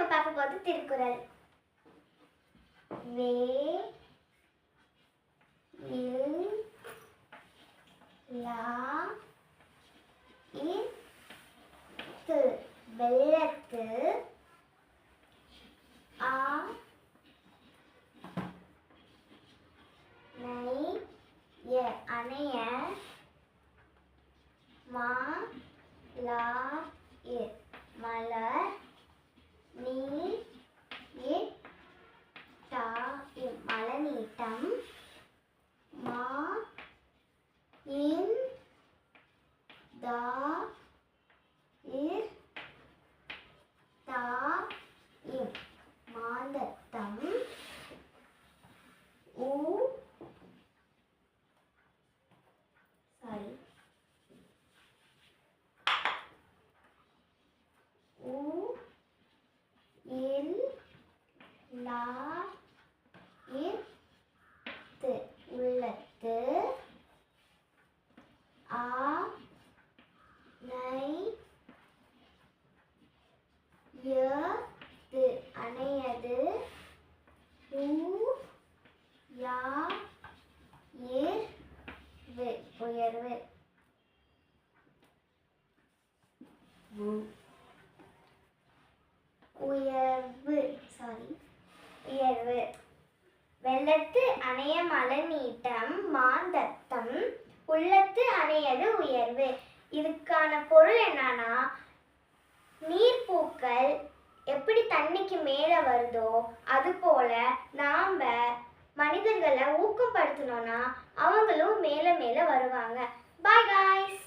நம்ம பார்க்க போது திருக்குறள். வே இல் லா இத்து வெள்ளத்து ஆ நை ய அணைய மா லா இ மலர் நீ இ டா இ மலநீட்டம் மா இன் தா இர் தா இம் மாந்தத்தம் உ இல் லா இத்து உள்ளத்து ஆ நை யது அணையது உ யா இர் வு உயர்வு. உயர்வு உயர்வு. வெள்ளத்து அணைய மலநீட்டம் மாந்தத்தம் உள்ளத்து அணையது உயர்வு. இதுக்கான பொருள் என்னன்னா, நீர்ப்பூக்கள் எப்படி தண்ணிக்கு மேலே வருதோ அது போல நாம மனிதர்களை ஊக்கப்படுத்தணும்னா அவங்களும் மேலே மேலே வருவாங்க. Bye guys.